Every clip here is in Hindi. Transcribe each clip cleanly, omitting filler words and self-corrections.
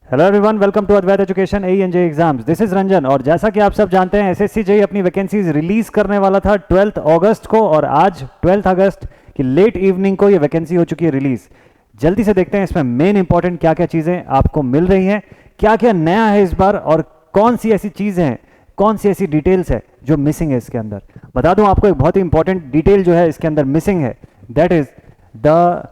Hello everyone, welcome to Advait education A and J exams. This is Ranjan. और जैसा कि आप सब जानते हैं, एसएससी जेई अपनी वैकेंसीज रिलीज करने वाला था 12 अगस्त को, और आज 12 अगस्त की लेट इवनिंग को ये वैकेंसी हो चुकी है रिलीज। जल्दी से देखते हैं इसमें मेन इंपॉर्टेंट क्या क्या चीज़ें आपको मिल रही हैं, क्या क्या नया है इस बार, और कौन सी ऐसी चीज़ें हैं, कौन सी ऐसी डिटेल्स है जो मिसिंग है इसके अंदर। बता दूं आपको, एक बहुत ही इंपॉर्टेंट डिटेल जो है इसके अंदर मिसिंग है, that is the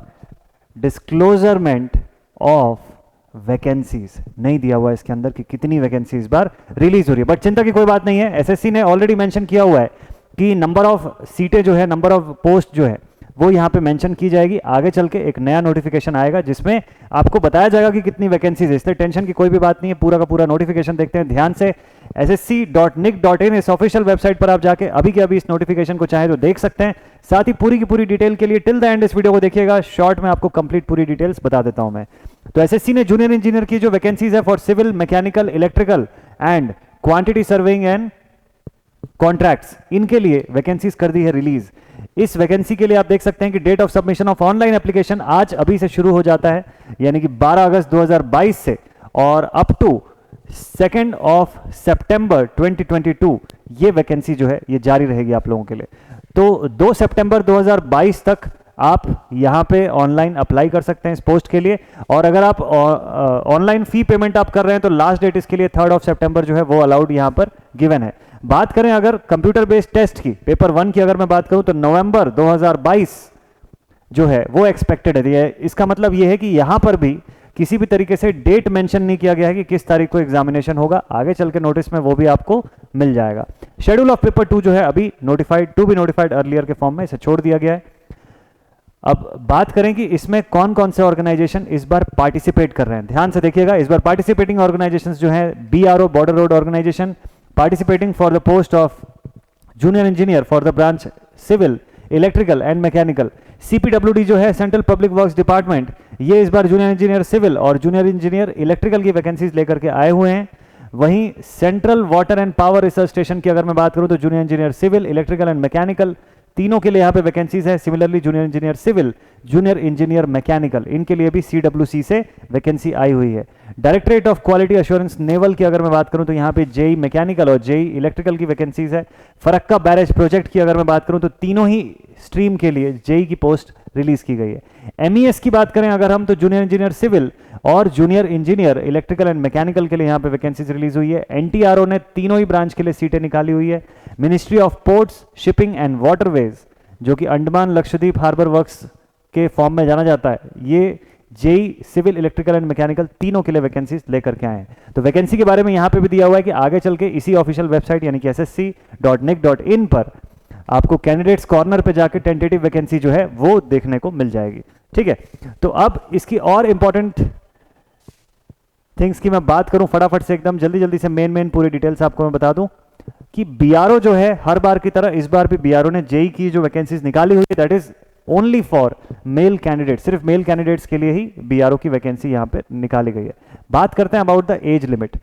disclosurement of vacancies. नहीं दिया हुआ है इसके अंदर कि कितनी वैकेंसी इस बार रिलीज हो रही है, बट चिंता की कोई बात नहीं है। एसएससी ने ऑलरेडी मेंशन किया हुआ है कि नंबर ऑफ सीटें जो है, नंबर ऑफ पोस्ट जो है वो यहाँ पे मेंशन की जाएगी। आगे चल के एक नया नोटिफिकेशन आएगा जिसमें आपको बताया जाएगा कि कितनी वैकेंसीज है, इसलिए टेंशन की कोई भी बात नहीं है। पूरा का पूरा नोटिफिकेशन देखते हैं ध्यान से। ssc.nic.in इस ऑफिशियल वेबसाइट पर आप जाके अभी के अभी इस नोटिफिकेशन को चाहे तो देख सकते हैं। साथ ही पूरी की पूरी डिटेल के लिए टिल द एंड इस वीडियो को देखिएगा। शॉर्ट में आपको कंप्लीट पूरी डिटेल्स बता देता हूं मैं। तो एसएससी ने जूनियर इंजीनियर की जो वैकेंसीज है for civil, mechanical, electrical and quantity serving and contracts, इनके लिए वैकेंसीज कर दी है रिलीज। इस वैकेंसी के लिए आप देख सकते हैं कि date of submission of online application आज अभी से शुरू हो जाता है, यानी कि 12 अगस्त 2022 से, और अप टू 2 सितंबर 2022 ये वैकेंसी जो है ये जारी रहेगी आप लोगों के लिए। तो 2 सितंबर 2022 तक आप यहाँ पे ऑनलाइन अप्लाई कर सकते हैं इस पोस्ट के लिए। और अगर आप ऑनलाइन फी पेमेंट आप कर रहे हैं तो लास्ट डेट इसके लिए 3 सितंबर जो है वो अलाउड यहाँ पर गिवन है। बात करें अगर कंप्यूटर बेस्ड टेस्ट की, पेपर 1 की अगर मैं बात करूं तो नवंबर 2022 जो है वो एक्सपेक्टेड है। इसका मतलब ये है कि यहां पर भी किसी भी तरीके से डेट मेंशन नहीं किया गया है कि किस तारीख को एग्जामिनेशन होगा। आगे चल के नोटिस में वो भी आपको मिल जाएगा। शेड्यूल ऑफ पेपर 2 जो है अभी notified, to be notified earlier के फॉर्म में इसे छोड़ दिया गया है। अब बात करें कि इसमें कौन कौन से ऑर्गेनाइजेशन इस बार पार्टिसिपेट कर रहे हैं, ध्यान से देखिएगा। इस बार पार्टिसिपेटिंग ऑर्गेनाइजेशंस जो है BRO, border road organisation, participating for the post of junior engineer for the branch civil, electrical and mechanical। CPWD जो है सेंट्रल पब्लिक वर्क्स डिपार्टमेंट, ये इस बार जूनियर इंजीनियर सिविल और जूनियर इंजीनियर इलेक्ट्रिकल की वैकेंसीज लेकर के आए हुए हैं। वहीं central water and power research station की अगर मैं बात करूं तो junior engineer civil, electrical and mechanical, तीनों के लिए यहाँ पे वैकेंसीज है। Similarly junior engineer civil, junior engineer mechanical, इनके लिए भी CWC से वैकेंसी आई हुई है। Directorate of quality assurance naval की अगर मैं बात करूं तो यहाँ पे जेई मैकेनिकल और जेई इलेक्ट्रिकल की वैकेंसीज है। फरक्का बैरेज प्रोजेक्ट की अगर मैं बात करूं तो तीनों ही स्ट्रीम के लिए जेई की पोस्ट रिलीज की गई है। MES की बात करें अगर हम तो जूनियर इंजीनियर सिविल और junior engineer electrical and mechanical के लिए यहाँ पे वैकेंसीज रिलीज हुई है। NTRO ने तीनों ही ब्रांच के लिए सीटें निकाली हुई है। Ministry of ports, shipping and waterways, जो कि अंडमान लक्षद्वीप हार्बर वर्क्स के फॉर्म में जाना जाता है, ये JE civil, electrical and mechanical तीनों के लिए वैकेंसीज लेकर के आए हैं। तो वैकेंसी के बारे में यहाँ पे भी दिया हुआ है कि आगे चल के इसी ऑफिशियल वेबसाइट यानी कि ssc.nic.in पर आपको कैंडिडेट्स कॉर्नर पे जाके टेंटेटिव वैकेंसी जो है वो देखने को मिल जाएगी। ठीक है, तो अब इसकी और इंपॉर्टेंट थिंग्स की मैं बात करूं फटाफट से, एकदम जल्दी जल्दी से मेन पूरी डिटेल्स आपको मैं बता दूं कि बीआरओ जो है हर बार की तरह इस बार भी बीआरओ ने जेई की जो वैकेंसीज निकाली हुई है that is only for male candidate, सिर्फ मेल कैंडिडेट्स के लिए ही बीआरओ की वैकेंसी यहाँ पे निकाली गई है। बात करते हैं about the age limit.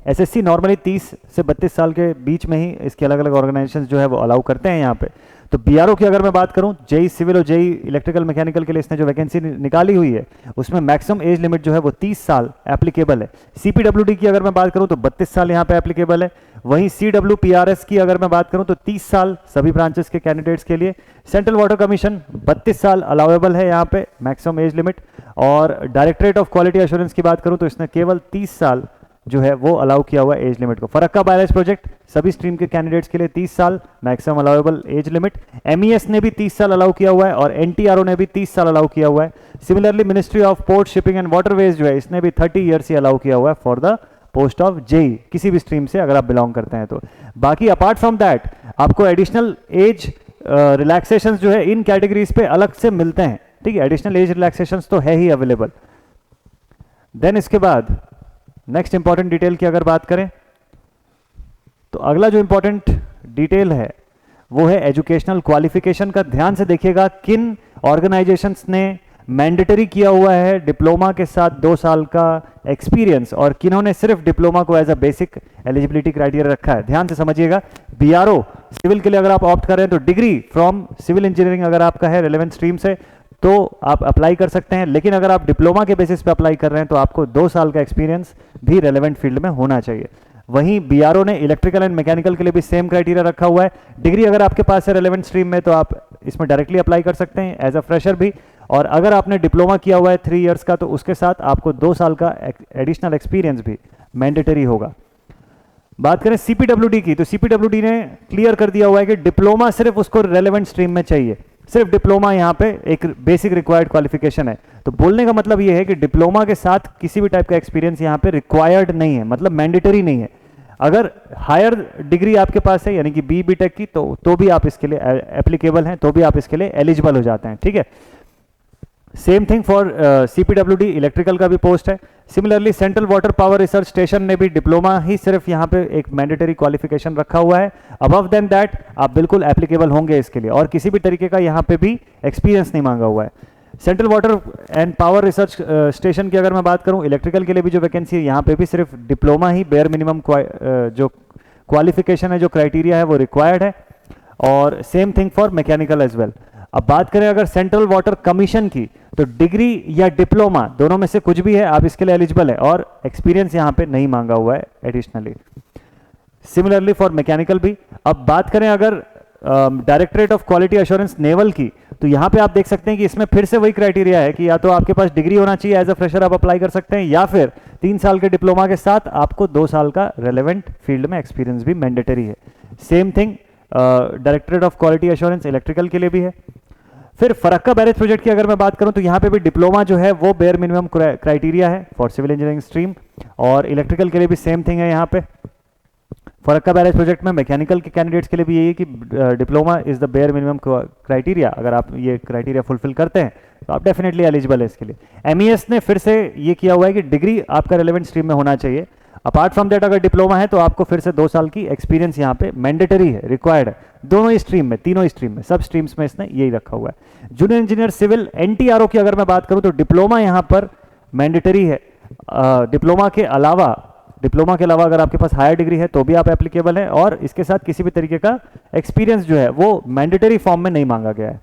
SSC normally 30 से 32 साल के बीच में ही इसके अलग अलग ऑर्गेनाइजेशंस जो है वो अलाउ करते हैं यहाँ पे। तो बीआरओ की अगर मैं बात करूं, जेई सिविल और जेई इलेक्ट्रिकल मैकेनिकल के लिए इसने जो वैकेंसी निकाली हुई है उसमें मैक्सिमम एज लिमिट जो है वो 30 साल एप्लीकेबल है। CPWD की अगर मैं बात करूं तो 32 साल यहाँ पे एप्लीकेबल है। वहीं CWPRS की अगर मैं बात करूं तो 30 साल सभी ब्रांचेस के कैंडिडेट्स के लिए। सेंट्रल वाटर कमीशन 32 साल अलाउेबल है यहाँ पे मैक्सिमम एज लिमिट। और डायरेक्टरेट ऑफ क्वालिटी एश्योरेंस की बात करूं तो इसने केवल 30 साल जो है वो अलाउ किया हुआ है एज लिमिट को। फरक्का बैरेज प्रोजेक्ट सभी स्ट्रीम के कैंडिडेट्स के लिए 30 साल maximum allowable age limit. MES ने भी 30 साल अलाउ किया हुआ है और NTRO ने भी 30 साल अलाउ किया हुआ है। Similarly ministry of port, shipping and waterways जो है इसने भी 30 ईयर्स ही अलाउ किया हुआ है for the post of JE, किसी भी स्ट्रीम से अगर आप बिलोंग करते हैं तो। बाकी अपार्ट फ्रॉम दैट आपको एडिशनल एज रिलैक्सेशन जो है इन कैटेगरीज पे अलग से मिलते हैं। ठीक है, एडिशनल एज रिलैक्सेशन तो है ही अवेलेबल। देन इसके बाद नेक्स्ट इंपॉर्टेंट डिटेल की अगर बात करें तो अगला जो इंपॉर्टेंट डिटेल है वो है एजुकेशनल क्वालिफिकेशन का। ध्यान से देखिएगा किन ऑर्गेनाइजेशंस ने मैंडेटरी किया हुआ है डिप्लोमा के साथ 2 साल का एक्सपीरियंस और किन्होंने सिर्फ डिप्लोमा को as a basic eligibility criteria रखा है। ध्यान से समझिएगा, बीआरओ सिविल के लिए अगर आप ऑप्ट कर रहे हैं तो डिग्री फ्रॉम सिविल इंजीनियरिंग अगर आपका है रिलेवेंट स्ट्रीम से तो आप अप्लाई कर सकते हैं। लेकिन अगर आप डिप्लोमा के बेसिस पे अप्लाई कर रहे हैं तो आपको 2 साल का एक्सपीरियंस भी रेलेवेंट फील्ड में होना चाहिए। वहीं बीआरओ ने इलेक्ट्रिकल एंड मैकेनिकल के लिए भी सेम क्राइटेरिया रखा हुआ है। डिग्री अगर आपके पास है रेलेवेंट स्ट्रीम में तो आप इसमें डायरेक्टली अप्लाई कर सकते हैं एज अ फ्रेशर भी, और अगर आपने डिप्लोमा किया हुआ है 3 इयर्स का तो उसके साथ आपको 2 साल का एडिशनल एक्सपीरियंस भी मैंडेटरी होगा। बात करें सीपीडब्ल्यूडी की, तो सीपीडब्ल्यूडी ने क्लियर कर दिया हुआ है कि डिप्लोमा सिर्फ उसको रेलेवेंट स्ट्रीम में चाहिए, सिर्फ डिप्लोमा यहाँ पे एक बेसिक रिक्वायर्ड क्वालिफिकेशन है। तो बोलने का मतलब ये है कि डिप्लोमा के साथ किसी भी टाइप का एक्सपीरियंस यहाँ पे रिक्वायर्ड नहीं है, मतलब मैंडेटरी नहीं है। अगर हायर डिग्री आपके पास है यानी कि बी टेक की तो भी आप इसके लिए एप्लीकेबल हैं, तो भी आप इसके लिए एलिजिबल हो जाते हैं, ठीक है। Same thing for CPWD, electrical का भी पोस्ट है। Similarly central water power research station ने भी डिप्लोमा ही सिर्फ यहाँ पे एक मैंडेटरी क्वालिफिकेशन रखा हुआ है। अबव देन दैट आप बिल्कुल एप्लीकेबल होंगे इसके लिए, और किसी भी तरीके का यहाँ पे भी एक्सपीरियंस नहीं मांगा हुआ है। Central water and power research station की अगर मैं बात करूँ, इलेक्ट्रिकल के लिए भी जो वैकेंसी है यहाँ पे भी सिर्फ डिप्लोमा ही बेयर मिनिमम जो क्वालिफिकेशन है, जो क्राइटेरिया है वो रिक्वायर्ड है। और same thing for mechanical as well. अब बात करें अगर सेंट्रल वाटर कमीशन की, तो डिग्री या डिप्लोमा दोनों में से कुछ भी है आप इसके लिए एलिजिबल है, और एक्सपीरियंस यहाँ पे नहीं मांगा हुआ है एडिशनली। सिमिलरली फॉर मैकेनिकल भी। अब बात करें अगर directorate of quality assurance naval की, तो यहाँ पे आप देख सकते हैं कि इसमें फिर से वही क्राइटेरिया है कि या तो आपके पास डिग्री होना चाहिए, एज अ फ्रेशर आप अप्लाई कर सकते हैं, या फिर 3 साल के डिप्लोमा के साथ आपको 2 साल का रेलेवेंट फील्ड में एक्सपीरियंस भी मैंडेटरी है। Same thing directorate of quality assurance electrical के लिए भी है। फिर फरक्का बैरेज प्रोजेक्ट की अगर मैं बात करूं तो यहाँ पे भी डिप्लोमा जो है वो बेयर मिनिमम क्राइटेरिया है फॉर सिविल इंजीनियरिंग स्ट्रीम, और इलेक्ट्रिकल के लिए भी सेम थिंग है। यहाँ पे फरक्का बैरेज प्रोजेक्ट में मैकेनिकल के कैंडिडेट्स के लिए भी यही है कि diploma is the bare minimum criteria. अगर आप ये क्राइटेरिया फुलफिल करते हैं तो आप डेफिनेटली एलिजिबल है इसके लिए। एमईएस ने फिर से ये किया हुआ है कि डिग्री आपका रेलेवेंट स्ट्रीम में होना चाहिए। अपार्ट फ्रॉम दैट अगर डिप्लोमा है तो आपको फिर से 2 साल की एक्सपीरियंस यहाँ पे मैंडेटरी है, रिक्वायर्ड है, दोनों ही स्ट्रीम में, तीनों ही स्ट्रीम में, सब स्ट्रीम्स में इसने यही रखा हुआ है। जूनियर इंजीनियर सिविल एनटीआरओ की अगर मैं बात करूं तो डिप्लोमा यहाँ पर मैंडेटरी है। डिप्लोमा के अलावा अगर आपके पास हायर डिग्री है तो भी आप एप्लीकेबल है, और इसके साथ किसी भी तरीके का एक्सपीरियंस जो है वो मैंडेटरी फॉर्म में नहीं मांगा गया है।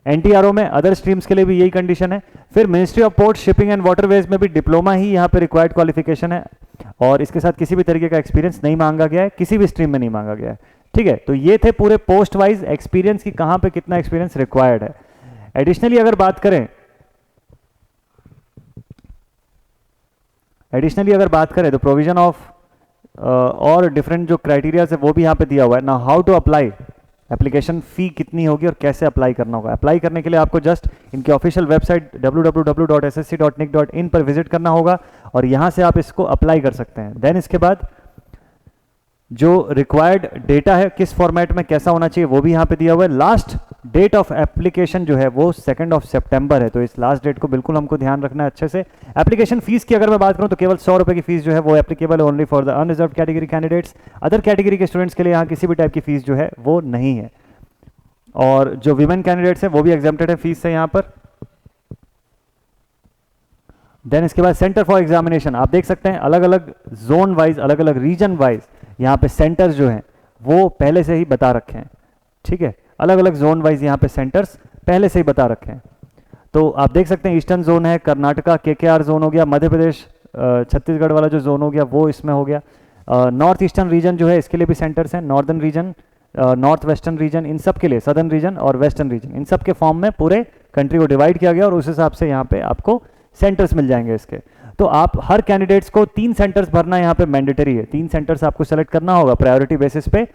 एनटीआरओ में अदर स्ट्रीम्स के लिए भी यही कंडीशन है। फिर ministry of port shipping and waterways में भी डिप्लोमा ही यहाँ पे रिक्वायर्ड क्वालिफिकेशन है, और इसके साथ किसी भी तरीके का एक्सपीरियंस नहीं मांगा गया है, किसी भी स्ट्रीम में नहीं मांगा गया है, ठीक है। तो ये थे पूरे पोस्ट वाइज एक्सपीरियंस की कहाँ पे कितना एक्सपीरियंस रिक्वायर्ड है। एडिशनली अगर बात करें तो प्रोविजन ऑफ और डिफरेंट जो क्राइटेरियाज है वो भी यहाँ पे दिया हुआ है ना। How to apply, application fee कितनी होगी और कैसे अप्लाई करना होगा। अप्लाई करने के लिए आपको जस्ट इनकी ऑफिशियल वेबसाइट www.ssc.nic.in पर विजिट करना होगा, और यहाँ से आप इसको अप्लाई कर सकते हैं। देन इसके बाद जो रिक्वायर्ड डेटा है किस फॉर्मेट में कैसा होना चाहिए वो भी यहाँ पे दिया हुआ है। लास्ट डेट ऑफ एप्लीकेशन जो है वो 2 सितंबर है, तो इस लास्ट डेट को बिल्कुल हमको ध्यान रखना है अच्छे से। एप्लीकेशन फीस की अगर मैं बात करूं तो केवल 100 रुपए की फीस जो है वो एप्लीकेबल है only for the unreserved category candidates. Other category के स्टूडेंट्स के लिए यहाँ किसी भी टाइप की फीस जो है वो नहीं है, और जो विमेन कैंडिडेट्स हैं वो भी एग्जेम्प्टेड है फीस से यहाँ पर। देन इसके बाद सेंटर फॉर एग्जामिनेशन आप देख सकते हैं अलग अलग जोन वाइज, अलग अलग रीजन वाइज यहाँ पे सेंटर्स जो हैं वो पहले से ही बता रखे हैं, ठीक है। अलग अलग जोन वाइज यहाँ पे सेंटर्स पहले से ही बता रखे हैं। तो आप देख सकते हैं ईस्टर्न जोन है, कर्नाटका केकेआर जोन हो गया, मध्य प्रदेश छत्तीसगढ़ वाला जो जोन हो गया वो इसमें हो गया। नॉर्थ ईस्टर्न रीजन जो है इसके लिए भी सेंटर्स हैं, northern region, north western region, इन सब के लिए सदर्न रीजन और वेस्टर्न रीजन, इन सब के फॉर्म में पूरे कंट्री को डिवाइड किया गया, और उस हिसाब से यहाँ पे आपको सेंटर्स मिल जाएंगे इसके। तो आप हर कैंडिडेट्स को 3 सेंटर्स भरना यहाँ पे मैंडेटरी है। 3 सेंटर्स आपको सेलेक्ट करना होगा प्रायोरिटी बेसिस पे,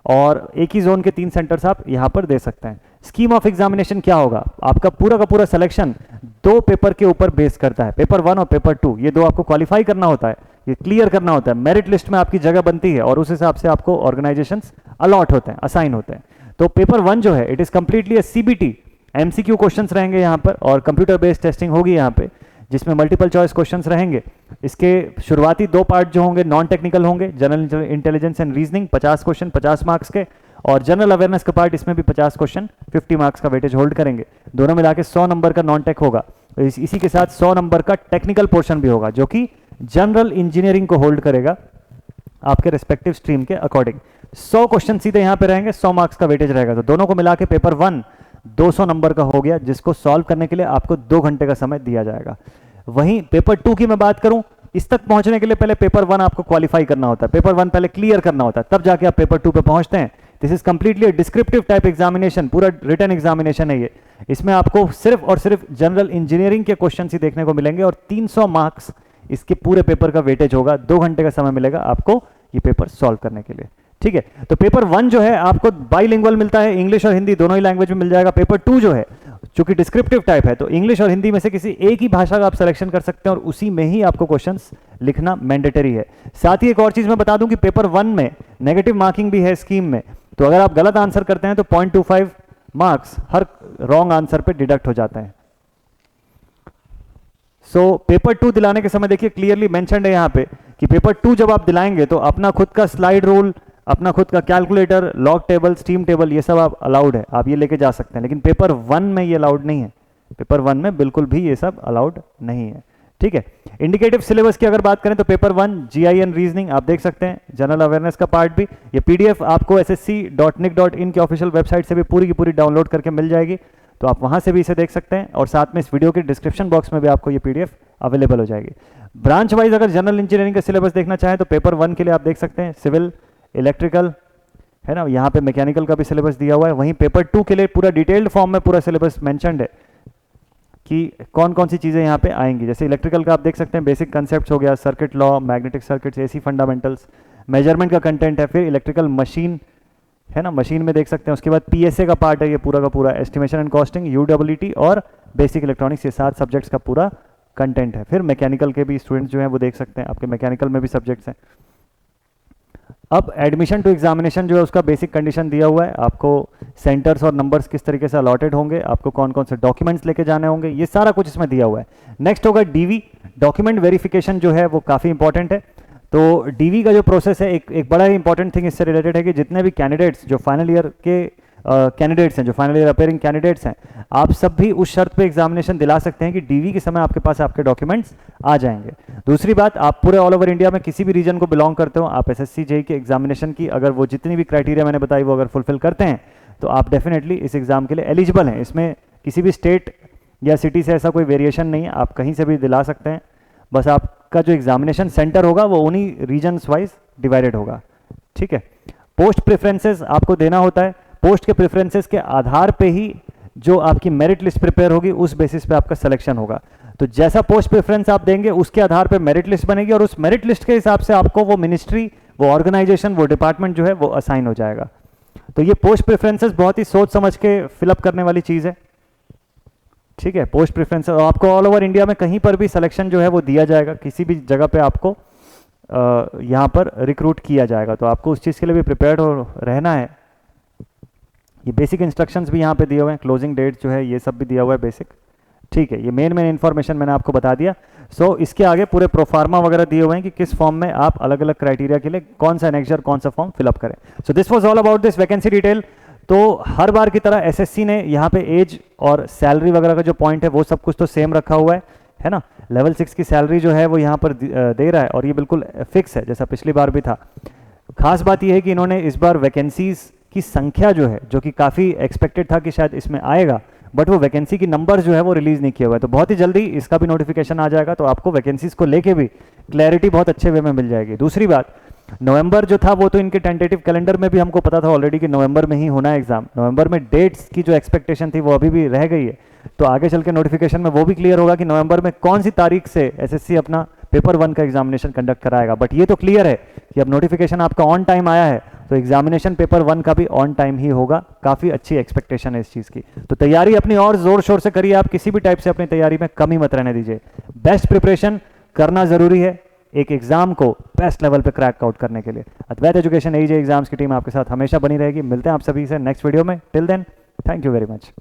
और एक ही जोन के 3 सेंटर्स आप यहाँ पर दे सकते हैं। स्कीम ऑफ एग्जामिनेशन क्या होगा, आपका पूरा का पूरा सिलेक्शन 2 पेपर के ऊपर बेस करता है, पेपर 1 और पेपर 2, ये 2 आपको क्वालिफाई करना होता है, ये क्लियर करना होता है, मेरिट लिस्ट में आपकी जगह बनती है, और उस हिसाब से आपको ऑर्गेनाइजेशंस अलॉट होते हैं, असाइन होते हैं। तो पेपर 1 जो है it is completely CBT, MCQ questions रहेंगे यहाँ पर, और कंप्यूटर बेस्ड टेस्टिंग होगी यहाँ पे, जिसमें मल्टीपल चॉइस क्वेश्चंस रहेंगे। इसके शुरुआती 2 पार्ट जो होंगे नॉन टेक्निकल होंगे, general intelligence and reasoning 50 question 50 marks के, और जनरल अवेयरनेस का पार्ट इसमें भी 50 क्वेश्चन 50 मार्क्स का वेटेज होल्ड करेंगे। दोनों मिला के 100 नंबर का नॉन टेक होगा, इसी के साथ 100 नंबर का टेक्निकल पोर्शन भी होगा जो कि जनरल इंजीनियरिंग को होल्ड करेगा आपके रिस्पेक्टिव स्ट्रीम के अकॉर्डिंग। 100 क्वेश्चन सीधे यहाँ पे रहेंगे, 100 मार्क्स का वेटेज रहेगा। तो दोनों को मिला के पेपर 1 200 नंबर का हो गया, जिसको सॉल्व करने के लिए आपको 2 घंटे का समय दिया जाएगा। वहीं पेपर 2 की मैं बात करूं, इस तक पहुंचने के लिए पहले पेपर 1 आपको क्वालिफाई करना होता है, पेपर 1 पहले क्लियर करना होता है, तब जाके आप पेपर 2 पे पहुंचते हैं। This is completely descriptive type examination, पूरा रिटन एग्जामिनेशन है ये। इसमें आपको सिर्फ और सिर्फ जनरल इंजीनियरिंग के क्वेश्चन ही देखने को मिलेंगे और 300 मार्क्स इसके पूरे पेपर का वेटेज होगा। 2 घंटे का समय मिलेगा आपको ये पेपर सॉल्व करने के लिए, ठीक है। तो पेपर 1 जो है आपको बाइलिंगुअल मिलता है, इंग्लिश और हिंदी दोनों ही लैंग्वेज में मिल जाएगा। पेपर 2 जो है चूंकि डिस्क्रिप्टिव टाइप है, तो इंग्लिश और हिंदी में से किसी एक ही भाषा का आप सिलेक्शन कर सकते हैं और उसी में ही आपको क्वेश्चंस लिखना मैंडेटरी है। साथ ही एक और चीज मैं बता दूं कि पेपर 1 में नेगेटिव मार्किंग भी है स्कीम में, तो अगर आप गलत आंसर करते हैं तो 0.25 मार्क्स हर रॉन्ग आंसर पे डिडक्ट हो जाते हैं। सो पेपर 2 दिलाने के समय देखिए क्लियरली मेंशन्ड है यहाँ पे कि पेपर 2 जब आप दिलाएंगे तो अपना खुद का स्लाइड रूल, अपना खुद का calculator, log table, steam table, ये सब आप अलाउड है, आप ये लेके जा सकते हैं। लेकिन पेपर 1 में ये अलाउड नहीं है, पेपर 1 में बिल्कुल भी ये सब अलाउड नहीं है, ठीक है। इंडिकेटिव सिलेबस की अगर बात करें तो पेपर 1 जीआईएन रीजनिंग आप देख सकते हैं, जनरल अवेयरनेस का पार्ट भी। ये पीडीएफ आपको ssc.nic.in की ऑफिशियल वेबसाइट से भी पूरी की पूरी डाउनलोड करके मिल जाएगी, तो आप वहां से भी इसे देख सकते हैं और साथ में इस वीडियो के डिस्क्रिप्शन बॉक्स में भी आपको ये पीडीएफ अवेलेबल हो जाएगी। ब्रांच वाइज अगर जनरल इंजीनियरिंग का सिलेबस देखना चाहें तो पेपर 1 के लिए आप देख सकते हैं सिविल, इलेक्ट्रिकल, है ना, यहाँ पे मैकेनिकल का भी सिलेबस दिया हुआ है। वहीं पेपर 2 के लिए पूरा डिटेल्ड फॉर्म में पूरा सिलेबस मेंशन्ड है कि कौन कौन सी चीज़ें यहाँ पे आएंगी। जैसे इलेक्ट्रिकल का आप देख सकते हैं बेसिक कंसेप्ट हो गया, circuit law, magnetic circuits, AC fundamentals, measurement का कंटेंट है। फिर इलेक्ट्रिकल मशीन, है ना, मशीन में देख सकते हैं। उसके बाद पीएसए का पार्ट है ये पूरा का पूरा, एस्टिमेशन एंड कॉस्टिंग, यूडब्ल्यूटी और बेसिक इलेक्ट्रॉनिक्स, ये 7 सब्जेक्ट्स का पूरा कंटेंट है। फिर मैकेनिकल के भी स्टूडेंट्स जो हैं वो देख सकते हैं, आपके मैकेनिकल में भी सब्जेक्ट्स हैं। अब एडमिशन टू एग्जामिनेशन जो है उसका बेसिक कंडीशन दिया हुआ है, आपको सेंटर्स और नंबर्स किस तरीके से अलॉटेड होंगे, आपको कौन कौन से डॉक्यूमेंट्स लेके जाने होंगे, ये सारा कुछ इसमें दिया हुआ है। नेक्स्ट होगा डीवी, डॉक्यूमेंट वेरिफिकेशन जो है वो काफ़ी इंपॉर्टेंट है। तो डीवी का जो प्रोसेस है, एक बड़ा ही इंपॉर्टेंट थिंग इससे रिलेटेड है कि जितने भी कैंडिडेट्स जो फाइनल ईयर के कैंडिडेट्स हैं, जो फाइनल ईयर अपेयरिंग कैंडिडेट्स हैं, आप सब भी उस शर्त पे एग्जामिनेशन दिला सकते हैं कि डीवी के समय आपके पास आपके डॉक्यूमेंट्स आ जाएंगे। दूसरी बात, आप पूरे ऑल ओवर इंडिया में किसी भी रीजन को बिलोंग करते हो, आप एसएससी जेईई के एग्जामिनेशन की अगर वो जितनी भी क्राइटेरिया मैंने बताई वो अगर फुलफिल करते हैं तो आप डेफिनेटली इस एग्जाम के लिए एलिजिबल हैं। इसमें किसी भी स्टेट या सिटी से ऐसा कोई वेरिएशन नहीं है, आप कहीं से भी दिला सकते हैं। बस आपका जो एग्जामिनेशन सेंटर होगा वो उन्हीं रीजन्स वाइज डिवाइडेड होगा, ठीक है। पोस्ट प्रेफरेंसेस आपको देना होता है, पोस्ट के प्रेफरेंसेस के आधार पे ही जो आपकी मेरिट लिस्ट प्रिपेयर होगी उस बेसिस पे आपका सिलेक्शन होगा। तो जैसा पोस्ट प्रेफरेंस आप देंगे उसके आधार पे मेरिट लिस्ट बनेगी और उस मेरिट लिस्ट के हिसाब से आपको वो मिनिस्ट्री, वो ऑर्गेनाइजेशन, वो डिपार्टमेंट जो है वो असाइन हो जाएगा। तो ये पोस्ट प्रेफरेंसेस बहुत ही सोच समझ के फिलअप करने वाली चीज़ है, ठीक है। पोस्ट प्रेफरेंस आपको ऑल ओवर इंडिया में कहीं पर भी सिलेक्शन जो है वो दिया जाएगा, किसी भी जगह पे आपको यहाँ पर रिक्रूट किया जाएगा, तो आपको उस चीज़ के लिए भी प्रिपेयर्ड रहना है। ये बेसिक इंस्ट्रक्शंस भी यहाँ पे दिए हुए हैं, क्लोजिंग डेट जो है ये सब भी दिया हुआ है बेसिक, ठीक है। ये मेन इन्फॉर्मेशन मैंने आपको बता दिया। सो इसके आगे पूरे प्रोफार्मा वगैरह दिए हुए हैं कि किस फॉर्म में आप अलग अलग क्राइटेरिया के लिए कौन सा एनेक्जर, कौन सा फॉर्म फिलअप करें। So this was all about this vacancy detail. तो हर बार की तरह एसएससी ने यहाँ पे एज और सैलरी वगैरह का जो पॉइंट है वो सब कुछ तो सेम रखा हुआ है ना। लेवल 6 की सैलरी जो है वो यहाँ पर दे रहा है और ये बिल्कुल फिक्स है जैसा पिछली बार भी था। खास बात यह है कि इन्होंने इस बार वैकेंसीज की संख्या जो है, जो कि काफ़ी एक्सपेक्टेड था कि शायद इसमें आएगा, बट वो वैकेंसी की नंबर जो है वो रिलीज नहीं किया हुआ है, तो बहुत ही जल्दी इसका भी नोटिफिकेशन आ जाएगा, तो आपको वैकेंसीज को लेके भी क्लैरिटी बहुत अच्छे वे में मिल जाएगी। दूसरी बात, नवंबर जो था वो तो इनके टेंटेटिव कैलेंडर में भी हमको पता था ऑलरेडी कि नवंबर में ही होना है एग्जाम। नवंबर में डेट्स की जो एक्सपेक्टेशन थी वो अभी भी रह गई है, तो आगे चल के नोटिफिकेशन में वो भी क्लियर होगा कि नवंबर में कौन सी तारीख से एसएससी अपना पेपर 1 का एग्जामिनेशन कंडक्ट कराएगा। बट ये तो क्लियर है कि अब नोटिफिकेशन आपका ऑन टाइम आया है, तो एग्जामिनेशन पेपर 1 का भी ऑन टाइम ही होगा। काफ़ी अच्छी एक्सपेक्टेशन है इस चीज़ की, तो तैयारी अपनी और जोर शोर से करिए। आप किसी भी टाइप से अपनी तैयारी में कमी मत रहने दीजिए, बेस्ट प्रिपरेशन करना जरूरी है एक एग्जाम को बेस्ट लेवल पे क्रैक आउट करने के लिए। अद्वैत एजुकेशन एजे एग्जाम्स की टीम आपके साथ हमेशा बनी रहेगी। मिलते हैं आप सभी से नेक्स्ट वीडियो में। Till then, thank you very much.